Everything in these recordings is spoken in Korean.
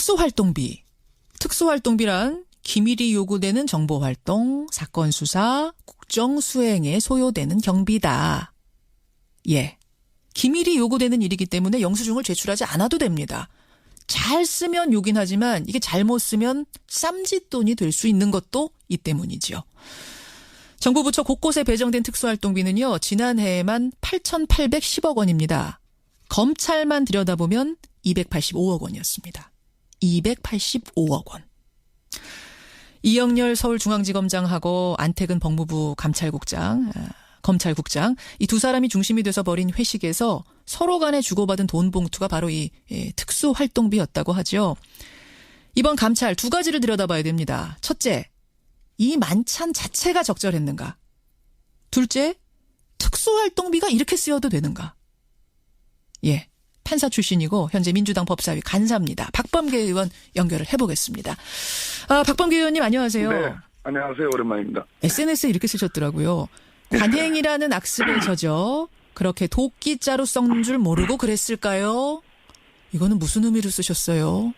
특수활동비. 특수활동비란 기밀이 요구되는 정보활동, 사건 수사, 국정 수행에 소요되는 경비다. 예. 기밀이 요구되는 일이기 때문에 영수증을 제출하지 않아도 됩니다. 잘 쓰면 요긴 하지만 이게 잘못 쓰면 쌈짓돈이 될 수 있는 것도 이 때문이죠. 정부 부처 곳곳에 배정된 특수활동비는요. 지난해에만 8,810억 원입니다. 검찰만 들여다보면 285억 원이었습니다. 285억 원. 이영렬 서울중앙지검장하고 안태근 법무부 검찰국장 이 두 사람이 중심이 돼서 벌인 회식에서 서로 간에 주고받은 돈 봉투가 바로 이 특수활동비였다고 하죠. 이번 감찰 두 가지를 들여다봐야 됩니다. 첫째, 이 만찬 자체가 적절했는가? 둘째, 특수활동비가 이렇게 쓰여도 되는가? 예, 판사 출신이고 현재 민주당 법사위 간사입니다. 박범계 의원 연결을 해보겠습니다. 박범계 의원님 안녕하세요. 네, 안녕하세요. 오랜만입니다. SNS에 이렇게 쓰셨더라고요. 관행이라는 악습에 젖어 그렇게 도끼자루 썩는 줄 모르고 그랬을까요? 이거는 무슨 의미로 쓰셨어요?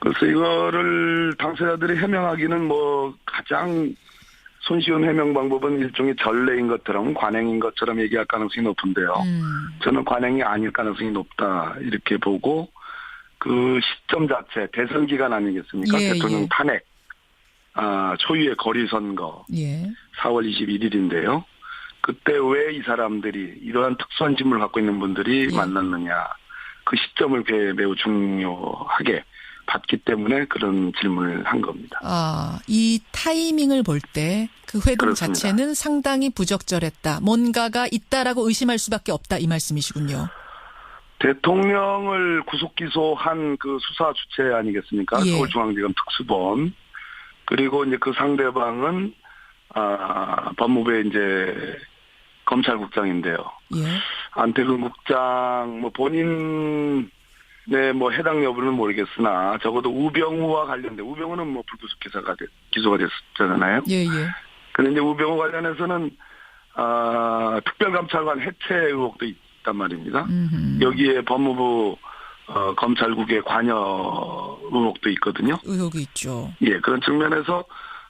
그래서 이거를 당사자들이 해명하기는 가장 손쉬운 해명 방법은 일종의 전례인 것처럼 관행인 것처럼 얘기할 가능성이 높은데요. 저는 관행이 아닐 가능성이 높다 이렇게 보고 그 시점 자체 대선 기간 아니겠습니까? 대통령 탄핵, 초유의 거리선거 4월 21일인데요. 그때 왜 이 사람들이 이러한 특수한 짐을 갖고 있는 분들이 만났느냐. 그 시점을 매우 중요하게 봤기 때문에 그런 질문을 한 겁니다. 이 타이밍을 볼 때 그 회동 그렇습니다. 자체는 상당히 부적절했다. 뭔가가 있다라고 의심할 수밖에 없다. 이 말씀이시군요. 대통령을 구속 기소한 그 수사 주체 아니겠습니까? 서울중앙지검 특수본. 그리고 이제 그 상대방은 법무부의 이제 검찰국장인데요. 안태근 국장 본인 해당 여부는 모르겠으나 적어도 우병우와 관련된 우병우는 불구속 기소가 됐잖아요. 그런데 이제 우병우 관련해서는 특별감찰관 해체 의혹도 있단 말입니다. 여기에 법무부 검찰국의 관여 의혹도 있거든요. 의혹이 있죠. 예, 그런 측면에서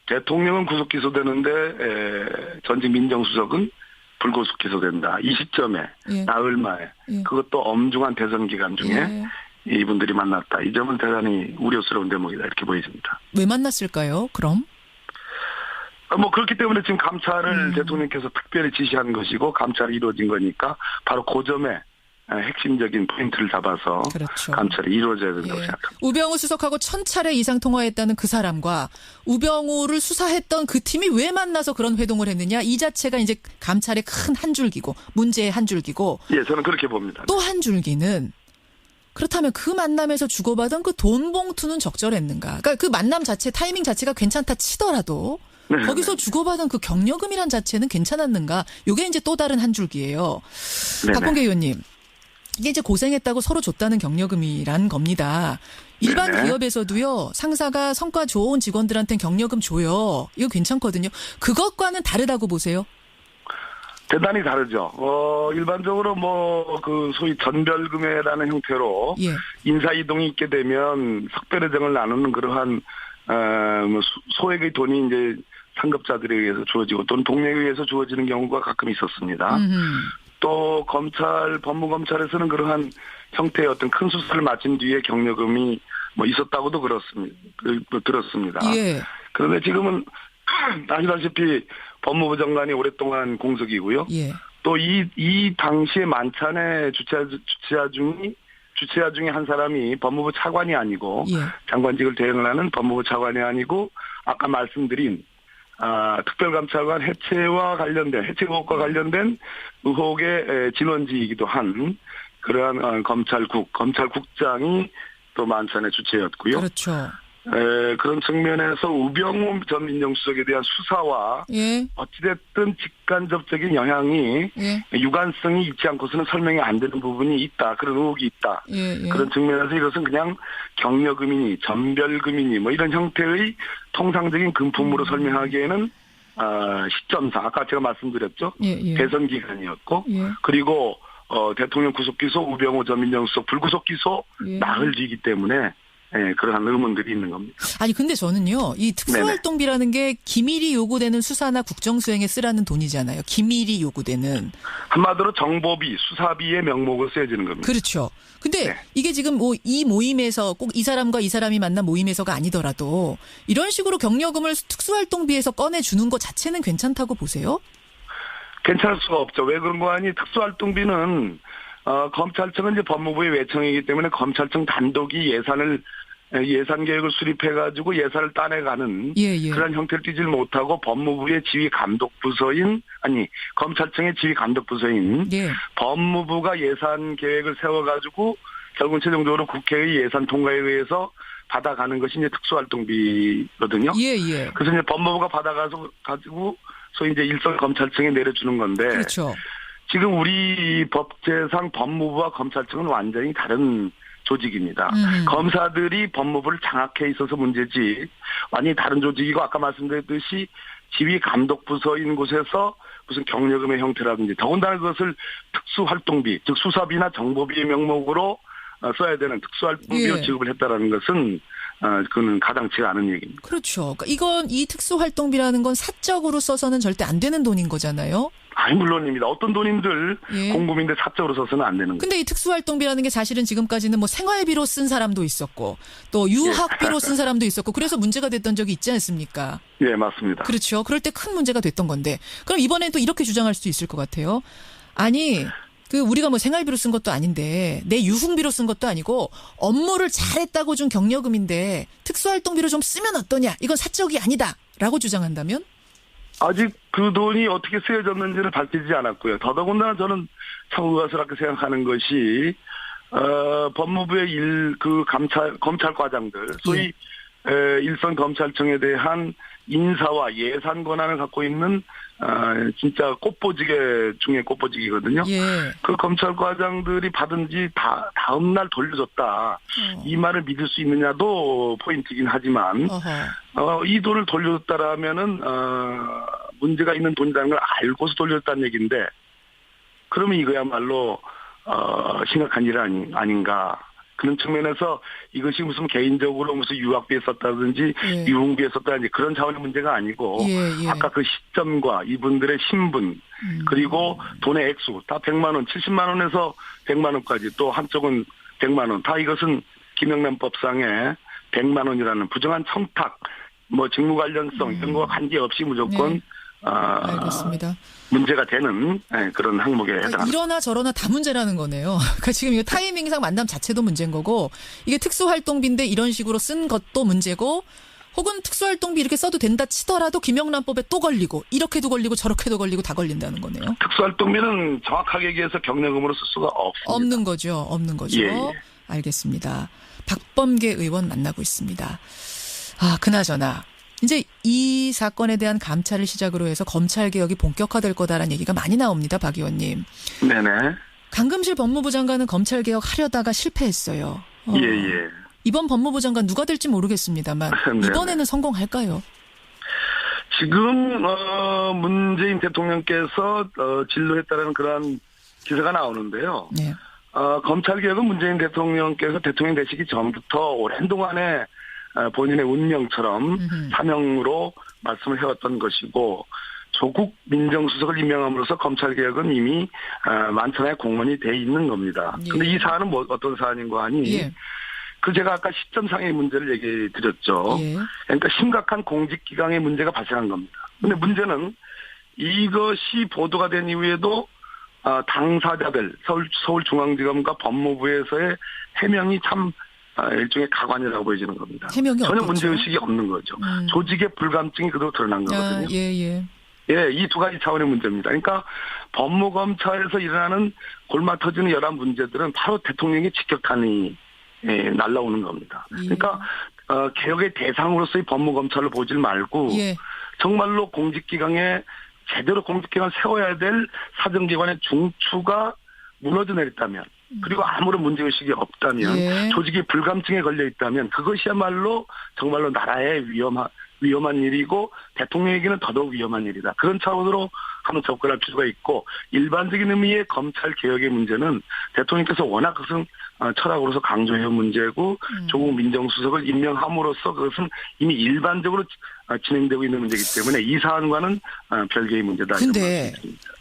대통령은 구속 기소되는데 전직 민정수석은 불구속 기소된다. 이 시점에 나흘 만에 그것도 엄중한 대선 기간 중에 이분들이 만났다. 이 점은 대단히 우려스러운 대목이다. 이렇게 보여집니다. 왜 만났을까요? 그럼? 그렇기 때문에 지금 감찰을 대통령께서 특별히 지시한 것이고 감찰이 이루어진 거니까 바로 그 점에 핵심적인 포인트를 잡아서 그렇죠. 감찰이 이루어져야 된다고 생각합니다. 우병우 수석하고 1000차례 이상 통화했다는 그 사람과 우병우를 수사했던 그 팀이 왜 만나서 그런 회동을 했느냐. 이 자체가 이제 감찰의 큰 한 줄기고 문제의 한 줄기고. 예, 저는 그렇게 봅니다. 또 한 줄기는 그렇다면 그 만남에서 주고받은 그 돈 봉투는 적절했는가. 그러니까 그 만남 자체 타이밍 자체가 괜찮다 치더라도 거기서 주고받은 그 경력금이란 자체는 괜찮았는가. 이게 이제 또 다른 한 줄기예요. 박범계 의원님. 이게 이제 고생했다고 서로 줬다는 경력금이란 겁니다. 일반 기업에서도요. 상사가 성과 좋은 직원들한테는 경력금 줘요. 이거 괜찮거든요. 그것과는 다르다고 보세요? 대단히 다르죠. 일반적으로 그 소위 전별금회라는 형태로 인사 이동이 있게 되면 석별회장을 나누는 그러한 소액의 돈이 이제 상급자들에 의해서 주어지고 또는 동료에 의해서 주어지는 경우가 가끔 있었습니다. 또 법무검찰에서는 그러한 형태의 어떤 큰 수사를 마친 뒤에 경력금이 있었다고도 들었습니다. 그런데 지금은 아시다시피 법무부 장관이 오랫동안 공석이고요. 또 이 당시에 만찬의 주최자 중에 한 사람이 법무부 차관이 아니고 장관직을 대행을 하는 법무부 차관이 아니고 아까 말씀드린 특별감찰관 해체 의혹과 관련된 의혹의 진원지이기도 한 그러한 검찰국장이 또 만찬의 주체였고요. 그렇죠. 그런 측면에서 우병우 전 민정수석에 대한 수사와 어찌됐든 직간접적인 영향이 유관성이 있지 않고서는 설명이 안 되는 부분이 있다. 그런 의혹이 있다. 그런 측면에서 이것은 그냥 경력금이니 전별금이니 이런 형태의 통상적인 금품으로 설명하기에는 시점상 아까 제가 말씀드렸죠. 대선 기간이었고 그리고 대통령 구속 기소 우병우 전 민정수석 불구속 기소 나흘 뒤이기 때문에 그러한 의문들이 있는 겁니다. 아니 근데 저는요. 이 특수활동비라는 게 기밀이 요구되는 수사나 국정수행에 쓰라는 돈이잖아요. 기밀이 요구되는. 한마디로 정보비, 수사비의 명목으로 쓰여지는 겁니다. 그렇죠. 근데 네. 이게 지금 뭐 이 모임에서 꼭 이 사람과 이 사람이 만난 모임에서가 아니더라도 이런 식으로 경력금을 특수활동비에서 꺼내주는 것 자체는 괜찮다고 보세요? 괜찮을 수가 없죠. 왜 그런 거 아니? 특수활동비는 검찰청은 이제 법무부의 외청이기 때문에 검찰청 단독이 예산 계획을 수립해가지고 예산을 따내가는 그런 형태를 띠질 못하고 법무부의 지휘 감독 부서인 검찰청의 지휘 감독 부서인 법무부가 예산 계획을 세워가지고 결국 최종적으로 국회의 예산 통과에 의해서 받아가는 것이 이제 특수활동비거든요. 그래서 이제 법무부가 가지고 소위 이제 일선 검찰청에 내려주는 건데. 그렇죠. 지금 우리 법제상 법무부와 검찰청은 완전히 다른 조직입니다. 검사들이 법무부를 장악해 있어서 문제지 완전히 다른 조직이고 아까 말씀드렸듯이 지휘 감독 부서인 곳에서 무슨 경력금의 형태라든지 더군다나 그것을 특수활동비 즉 수사비나 정보비의 명목으로 써야 되는 특수활동비로 지급을 했다라는 것은 그건 가당치가 않은 얘기입니다. 그렇죠. 그러니까 이 특수활동비라는 건 사적으로 써서는 절대 안 되는 돈인 거잖아요. 물론입니다. 어떤 돈인들 공금인데 사적으로 써서는 안 되는 거예요. 근데 이 특수활동비라는 게 사실은 지금까지는 뭐 생활비로 쓴 사람도 있었고 또 유학비로 쓴 사람도 있었고 그래서 문제가 됐던 적이 있지 않습니까? 예, 맞습니다. 그렇죠. 그럴 때 큰 문제가 됐던 건데 그럼 이번엔 또 이렇게 주장할 수 있을 것 같아요. 아니 우리가 뭐 생활비로 쓴 것도 아닌데 내 유흥비로 쓴 것도 아니고 업무를 잘했다고 준 경력금인데 특수활동비로 좀 쓰면 어떠냐. 이건 사적이 아니다라고 주장한다면? 아직 그 돈이 어떻게 쓰여졌는지는 밝히지 않았고요. 더더군다나 저는 참 의아스럽게 생각하는 것이 법무부의 검찰과장들 소위 일선 검찰청에 대한 인사와 예산 권한을 갖고 있는 진짜 꽃보지개 중에 꽃보지기거든요. 그 검찰과장들이 받은 지 다음 날 돌려줬다. 이 말을 믿을 수 있느냐도 포인트이긴 하지만 이 돈을 돌려줬다라면은 문제가 있는 돈이라는 걸 알고서 돌려줬다는 얘기인데 그러면 이거야말로 심각한 일 아닌가. 그런 측면에서 이것이 무슨 개인적으로 무슨 유학비에 썼다든지 유흥비에 썼다든지 그런 차원의 문제가 아니고 아까 그 시점과 이분들의 신분 그리고 돈의 액수 다 100만 원, 70만 원에서 100만 원까지 또 한쪽은 100만 원 다 이것은 김영란법상에 100만 원이라는 부정한 청탁 뭐 직무 관련성 이런 거와 관계없이 무조건 알겠습니다. 문제가 되는 그런 항목에 해당합니다. 이러나 저러나 다 문제라는 거네요. 그러니까 지금 이거 타이밍상 만남 자체도 문제인 거고 이게 특수활동비인데 이런 식으로 쓴 것도 문제고 혹은 특수활동비 이렇게 써도 된다 치더라도 김영란법에 또 걸리고 이렇게도 걸리고 저렇게도 걸리고 다 걸린다는 거네요. 특수활동비는 정확하게 얘기해서 경력금으로 쓸 수가 없습니다. 없는 거죠. 알겠습니다. 박범계 의원 만나고 있습니다. 그나저나 이제 이 사건에 대한 감찰을 시작으로 해서 검찰개혁이 본격화될 거다라는 얘기가 많이 나옵니다. 박 의원님. 네네. 강금실 법무부 장관은 검찰개혁 하려다가 실패했어요. 이번 법무부 장관 누가 될지 모르겠습니다만 이번에는 성공할까요? 지금 문재인 대통령께서 진로했다는 그런 기사가 나오는데요. 검찰개혁은 문재인 대통령께서 대통령 되시기 전부터 오랜 동안에 본인의 운명처럼 사명으로 말씀을 해왔던 것이고 조국 민정수석을 임명함으로써 검찰개혁은 이미 만천하에 공언이 돼 있는 겁니다. 그런데 이 사안은 어떤 사안인가 하니 제가 아까 시점상의 문제를 얘기해 드렸죠. 그러니까 심각한 공직기강의 문제가 발생한 겁니다. 그런데 문제는 이것이 보도가 된 이후에도 당사자들 서울중앙지검과 법무부에서의 해명이 참 일종의 가관이라고 보여지는 겁니다. 해명이 전혀 없겠죠? 문제의식이 없는 거죠. 조직의 불감증이 그대로 드러난 거거든요. 이 두 가지 차원의 문제입니다. 그러니까 법무검찰에서 일어나는 골마 터지는 여러 문제들은 바로 대통령의 직격탄이 날라오는 겁니다. 그러니까 개혁의 대상으로서의 법무검찰을 보질 말고 정말로 공직기강에 제대로 공직기관을 세워야 될 사정기관의 중추가 무너져 내렸다면 그리고 아무런 문제의식이 없다면 조직이 불감증에 걸려 있다면 그것이야말로 정말로 나라의 위험한 일이고 대통령에게는 더더욱 위험한 일이다. 그런 차원으로 한번 접근할 필요가 있고 일반적인 의미의 검찰개혁의 문제는 대통령께서 워낙 그것은 철학으로서 강조해온 문제고 조국 민정수석을 임명함으로써 그것은 이미 일반적으로 진행되고 있는 문제이기 때문에 이 사안과는 별개의 문제다. 근데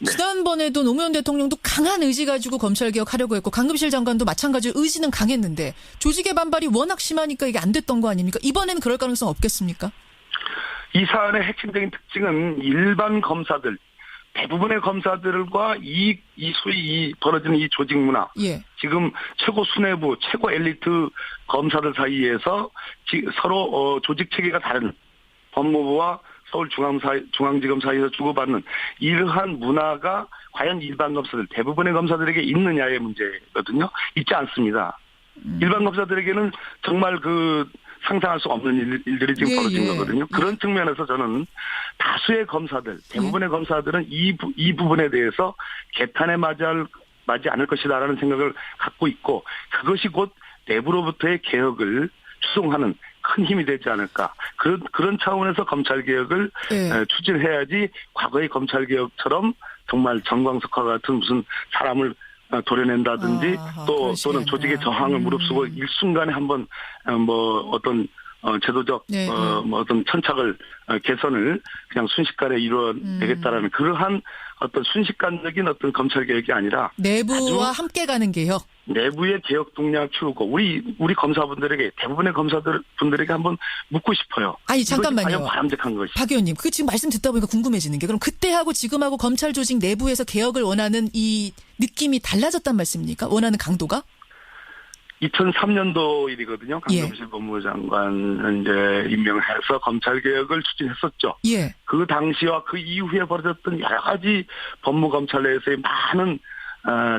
지난번에도 노무현 대통령도 강한 의지 가지고 검찰개혁하려고 했고 강금실 장관도 마찬가지로 의지는 강했는데 조직의 반발이 워낙 심하니까 이게 안 됐던 거 아닙니까? 이번에는 그럴 가능성 없겠습니까? 이 사안의 핵심적인 특징은 일반 검사들, 대부분의 검사들과 소위 벌어지는 이 조직 문화. 예. 지금 최고 수뇌부, 최고 엘리트 검사들 사이에서 서로 조직 체계가 다른 법무부와 서울중앙지검 사이에서 주고받는 이러한 문화가 과연 일반 검사들, 대부분의 검사들에게 있느냐의 문제거든요. 있지 않습니다. 일반 검사들에게는 정말 상상할 수 없는 일들이 지금 벌어진 거거든요. 그런 측면에서 저는 다수의 검사들, 대부분의 검사들은 이 부분에 대해서 개탄에 맞지 않을 것이다라는 생각을 갖고 있고 그것이 곧 내부로부터의 개혁을 추동하는 큰 힘이 되지 않을까. 그런 차원에서 검찰개혁을 추진해야지 과거의 검찰개혁처럼 정말 정광석과 같은 무슨 사람을 도려낸다든지 또는 조직의 저항을 무릅쓰고 일순간에 한번 어떤 제도적 어떤 천착을 개선을 그냥 순식간에 이루어내겠다라는 그러한 어떤 순식간적인 어떤 검찰개혁이 아니라 내부와 함께 가는 개혁. 내부의 개혁 동력을 키우고 우리 검사분들에게 대부분의 검사분들에게 한번 묻고 싶어요. 아니 잠깐만요. 과연 바람직한 것이. 박 의원님, 지금 말씀 듣다 보니까 궁금해지는 게 그럼 그때하고 지금하고 검찰 조직 내부에서 개혁을 원하는 이 느낌이 달라졌단 말씀입니까? 원하는 강도가? 2003년도 일이거든요. 강금실 법무부 장관을 이제 임명해서 검찰개혁을 추진했었죠. 예. 그 당시와 그 이후에 벌어졌던 여러 가지 법무검찰 내에서의 많은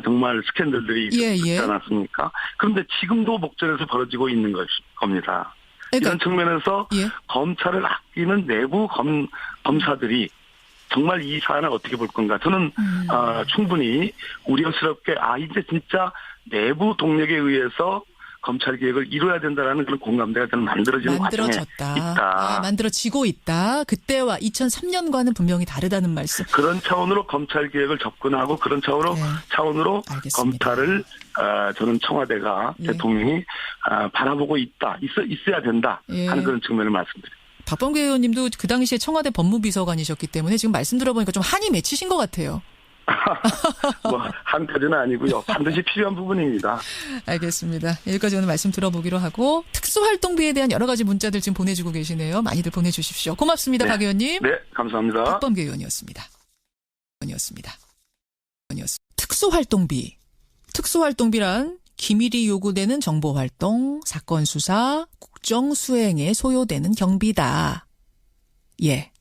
정말 스캔들들이 있지 않았습니까? 그런데 지금도 목전에서 벌어지고 있는 겁니다. 그러니까, 이런 측면에서 검찰을 아끼는 내부 검사들이 정말 이 사안을 어떻게 볼 건가. 저는 충분히 우려스럽게 이제 진짜 내부 동력에 의해서 검찰개혁을 이루어야 된다는 그런 공감대가 저는 만들어지는 과정에 있다. 만들어지고 있다. 그때와 2003년과는 분명히 다르다는 말씀. 그런 차원으로 검찰개혁을 접근하고 그런 차원으로 검찰을 저는 청와대가 대통령이 바라보고 있어야 된다 하는 그런 측면을 말씀드립니다. 박범계 의원님도 그 당시에 청와대 법무비서관이셨기 때문에 지금 말씀 들어보니까 좀 한이 맺히신 것 같아요. 한까지는 아니고요. 반드시 필요한 부분입니다. 알겠습니다. 여기까지 오늘 말씀 들어보기로 하고 특수활동비에 대한 여러 가지 문자들 지금 보내주고 계시네요. 많이들 보내주십시오. 고맙습니다. 박 의원님. 네, 감사합니다. 박범계 의원이었습니다. 특수활동비란 기밀이 요구되는 정보활동, 사건 수사, 국정 수행에 소요되는 경비다. 예.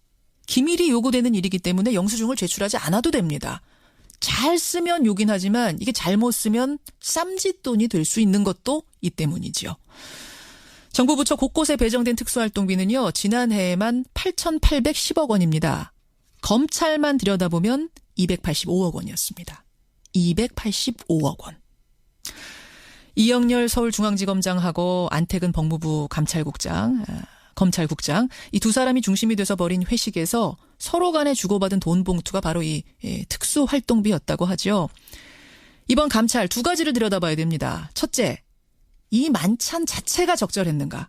기밀이 요구되는 일이기 때문에 영수증을 제출하지 않아도 됩니다. 잘 쓰면 요긴 하지만 이게 잘못 쓰면 쌈짓돈이 될 수 있는 것도 이 때문이죠. 정부 부처 곳곳에 배정된 특수활동비는요. 지난해에만 8,810억 원입니다. 검찰만 들여다보면 285억 원이었습니다. 285억 원. 이영렬 서울중앙지검장하고 안태근 법무부 검찰국장 이 두 사람이 중심이 돼서 벌인 회식에서 서로 간에 주고받은 돈 봉투가 바로 이 특수활동비였다고 하죠. 이번 감찰 두 가지를 들여다봐야 됩니다. 첫째, 이 만찬 자체가 적절했는가?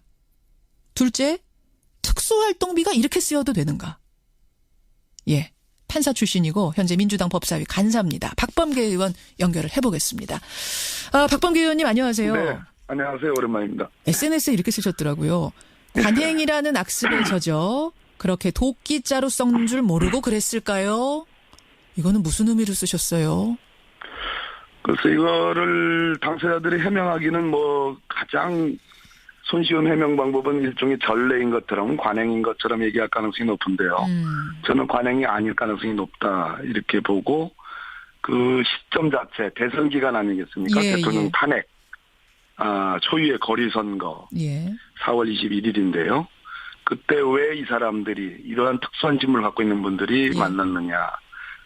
둘째, 특수활동비가 이렇게 쓰여도 되는가? 예, 판사 출신이고 현재 민주당 법사위 간사입니다. 박범계 의원 연결을 해보겠습니다. 박범계 의원님 안녕하세요. 네, 안녕하세요. 오랜만입니다. SNS에 이렇게 쓰셨더라고요. 관행이라는 악습에 젖어 그렇게 도끼자루 썩는 줄 모르고 그랬을까요? 이거는 무슨 의미로 쓰셨어요? 그래서 이거를 당사자들이 해명하기는 가장 손쉬운 해명 방법은 일종의 전례인 것처럼 관행인 것처럼 얘기할 가능성이 높은데요. 저는 관행이 아닐 가능성이 높다 이렇게 보고 그 시점 자체 대선 기간 아니겠습니까? 대통령 탄핵. 초유의 거리선거 4월 21일인데요. 그때 왜 이 사람들이 이러한 특수한 직무를 갖고 있는 분들이 만났느냐.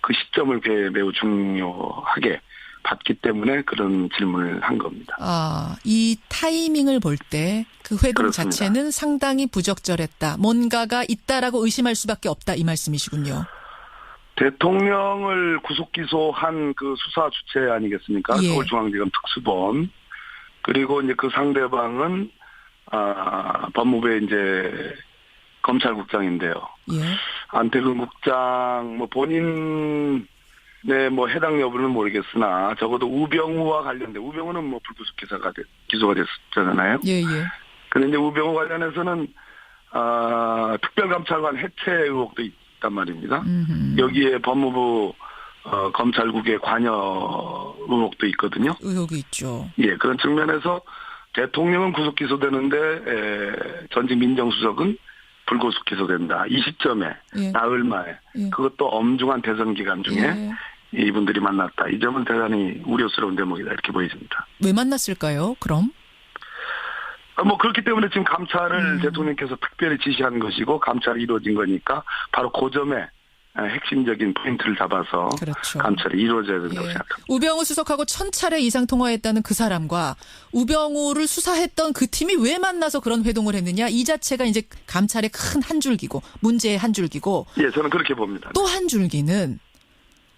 그 시점을 매우 중요하게 봤기 때문에 그런 질문을 한 겁니다. 이 타이밍을 볼 때 그 회동 그렇습니다. 자체는 상당히 부적절했다. 뭔가가 있다라고 의심할 수밖에 없다. 이 말씀이시군요. 대통령을 구속 기소한 그 수사 주체 아니겠습니까? 서울중앙지검 특수본. 그리고 이제 그 상대방은 법무부의 이제 검찰국장인데요. 예. 안태근 국장 뭐 본인의 뭐 해당 여부는 모르겠으나 적어도 우병우와 관련된 우병우는 뭐 불구속 기소가 됐잖아요. 예. 그런데 이제 우병우 관련해서는 특별감찰관 해체 의혹도 있단 말입니다. 여기에 법무부 검찰국의 관여 의혹도 있거든요. 의혹이 있죠. 예, 그런 측면에서 대통령은 구속 기소되는데 전직 민정수석은 불구속 기소된다. 이 시점에 예. 나흘 만에 예. 그것도 엄중한 대선 기간 중에 예. 이분들이 만났다. 이 점은 대단히 우려스러운 대목이다. 이렇게 보여집니다. 왜 만났을까요? 그럼? 뭐 그렇기 때문에 지금 감찰을 대통령께서 특별히 지시한 것이고 감찰이 이루어진 거니까 바로 그 점에 핵심적인 포인트를 잡아서 그렇죠. 감찰이 이루어져야 된다고 생각합니다. 우병우 수석하고 1000차례 이상 통화했다는 그 사람과 우병우를 수사했던 그 팀이 왜 만나서 그런 회동을 했느냐. 이 자체가 이제 감찰의 큰 한 줄기고 문제의 한 줄기고. 예, 저는 그렇게 봅니다. 또 한 줄기는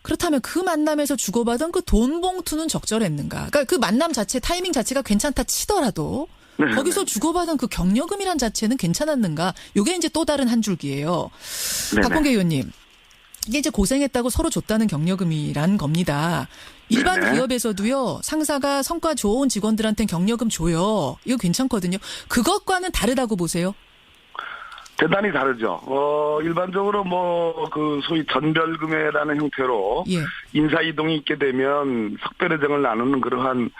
그렇다면 그 만남에서 주고받은 그 돈 봉투는 적절했는가. 그러니까 그 만남 자체 타이밍 자체가 괜찮다 치더라도 거기서 주고받은 그 경력금이란 자체는 괜찮았는가. 이게 이제 또 다른 한 줄기예요. 박범계 의원님. 이게 이제 고생했다고 서로 줬다는 경력금이란 겁니다. 일반 네네. 기업에서도요. 상사가 성과 좋은 직원들한테는 경력금 줘요. 이거 괜찮거든요. 그것과는 다르다고 보세요? 대단히 다르죠. 일반적으로 뭐 그 소위 전별금회라는 형태로 예. 인사 이동이 있게 되면 석별회장을 나누는 그러한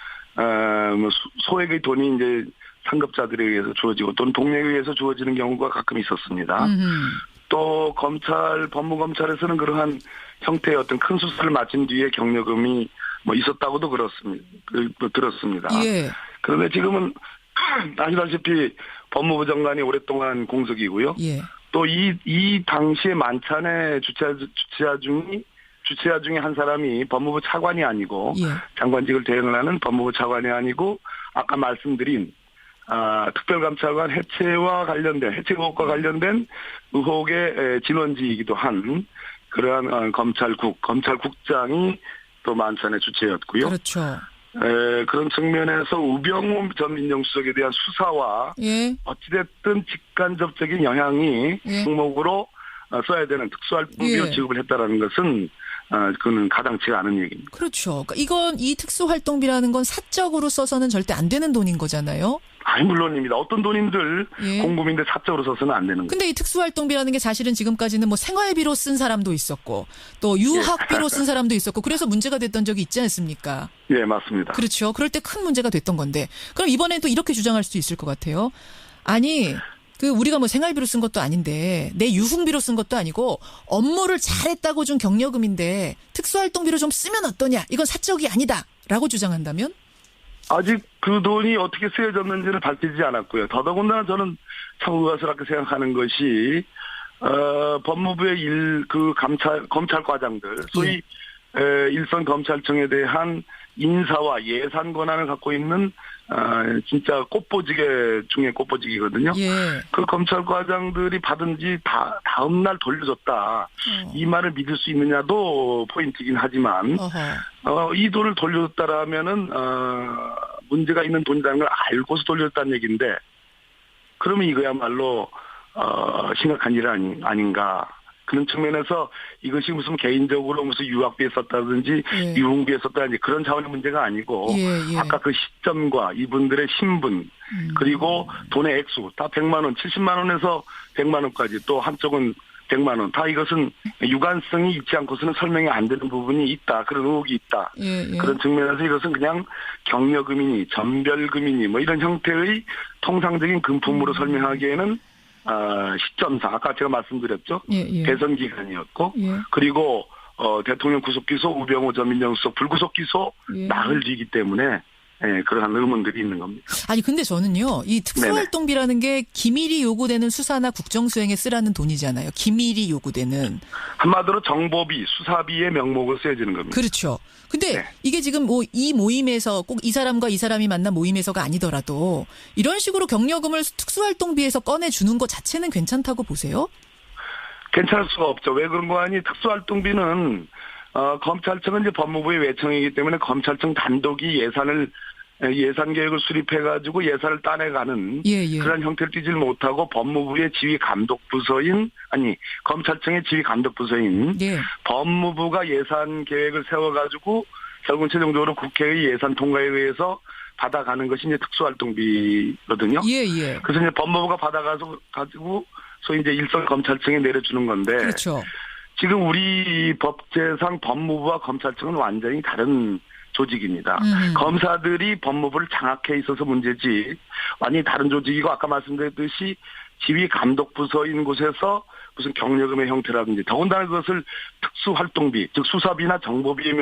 뭐 소액의 돈이 이제 상급자들에 의해서 주어지고 또는 동료에 의해서 주어지는 경우가 가끔 있었습니다. 또 법무검찰에서는 그러한 형태의 어떤 큰 수사를 마친 뒤에 경력금이 뭐 있었다고도 들었습니다. 예. 그런데 지금은 아시다시피 법무부 장관이 오랫동안 공석이고요. 예. 또 이 당시에 만찬의 주최자 중에 한 사람이 법무부 차관이 아니고 예. 장관직을 대행을 하는 법무부 차관이 아니고 아까 말씀드린 특별감찰관 해체 의혹과 관련된 의혹의 진원지이기도 한 그러한 검찰국장이 또 만찬의 주체였고요. 그렇죠. 그런 측면에서 우병우 전 민정수석에 대한 수사와 예. 어찌됐든 직간접적인 영향이 예. 항목으로 써야 되는 특수활동비로 예. 지급을 했다라는 것은 그는 가당치가 않은 얘기입니다. 그렇죠. 그러니까 이 특수활동비라는 건 사적으로 써서는 절대 안 되는 돈인 거잖아요. 아니 물론입니다. 어떤 돈인들 예. 공금인데 사적으로 써서는 안 되는 거죠. 근데 이 특수활동비라는 게 사실은 지금까지는 뭐 생활비로 쓴 사람도 있었고 또 유학비로 쓴 사람도 있었고 그래서 문제가 됐던 적이 있지 않습니까? 예, 맞습니다. 그렇죠. 그럴 때 큰 문제가 됐던 건데 그럼 이번엔 또 이렇게 주장할 수도 있을 것 같아요. 아니 우리가 뭐 생활비로 쓴 것도 아닌데 내 유흥비로 쓴 것도 아니고 업무를 잘했다고 준 경력금인데 특수활동비로 좀 쓰면 어떠냐. 이건 사적이 아니다라고 주장한다면? 아직 그 돈이 어떻게 쓰여졌는지는 밝히지 않았고요. 더더군다나 저는 참 의아스럽게 생각하는 것이 법무부의 검찰과장들 소위 일선 검찰청에 대한 인사와 예산 권한을 갖고 있는 진짜 꽃보지개 중에 꽃보지기거든요. 예. 그 검찰과장들이 받은 지 다음 날 돌려줬다. 이 말을 믿을 수 있느냐도 포인트이긴 하지만 이 돈을 돌려줬다라면은 문제가 있는 돈이라는 걸 알고서 돌려줬다는 얘기인데 그러면 이거야말로 심각한 일 아닌가. 그런 측면에서 이것이 무슨 개인적으로 무슨 유학비에 썼다든지 예. 유흥비에 썼다든지 그런 차원의 문제가 아니고 예. 아까 그 시점과 이분들의 신분 그리고 돈의 액수 다 100만 원, 70만 원에서 100만 원까지 또 한쪽은 100만 원 다 이것은 유관성이 있지 않고서는 설명이 안 되는 부분이 있다. 그런 의혹이 있다. 예. 그런 측면에서 이것은 그냥 경력금이니 전별금이니 뭐 이런 형태의 통상적인 금품으로 설명하기에는 시점상 아까 제가 말씀드렸죠. 예. 대선 기간이었고 예. 그리고 대통령 구속기소 우병우 전 민정수석 불구속기소 예. 나흘 뒤이기 때문에 그러한 의문들이 있는 겁니다. 아니 근데 저는요. 이 특수활동비라는 게 기밀이 요구되는 수사나 국정수행에 쓰라는 돈이잖아요. 기밀이 요구되는. 한마디로 정보비, 수사비의 명목으로 쓰여지는 겁니다. 그렇죠. 근데 네. 이게 지금 뭐 이 모임에서 꼭 이 사람과 이 사람이 만난 모임에서가 아니더라도 이런 식으로 경력금을 특수활동비에서 꺼내주는 것 자체는 괜찮다고 보세요? 괜찮을 수가 없죠. 왜 그런 거 아니? 특수활동비는 검찰청은 이제 법무부의 외청이기 때문에 검찰청 단독이 예산을 예산 계획을 수립해가지고 예산을 따내가는 그런 형태를 띠질 못하고 법무부의 지휘 감독 부서인 검찰청의 지휘 감독 부서인 법무부가 예산 계획을 세워가지고 결국은 최종적으로 국회의 예산 통과에 의해서 받아가는 것이 이제 특수활동비거든요. 그래서 이제 법무부가 가지고 소위 이제 일선 검찰청에 내려주는 건데. 그렇죠. 지금 우리 법제상 법무부와 검찰청은 완전히 다른 조직입니다. 검사들이 법무부를 장악해 있어서 문제지 완전히 다른 조직이고 아까 말씀드렸듯이 지휘 감독 부서인 곳에서 무슨 경력금의 형태라든지 더군다나 그것을 특수활동비 즉 수사비나 정보비의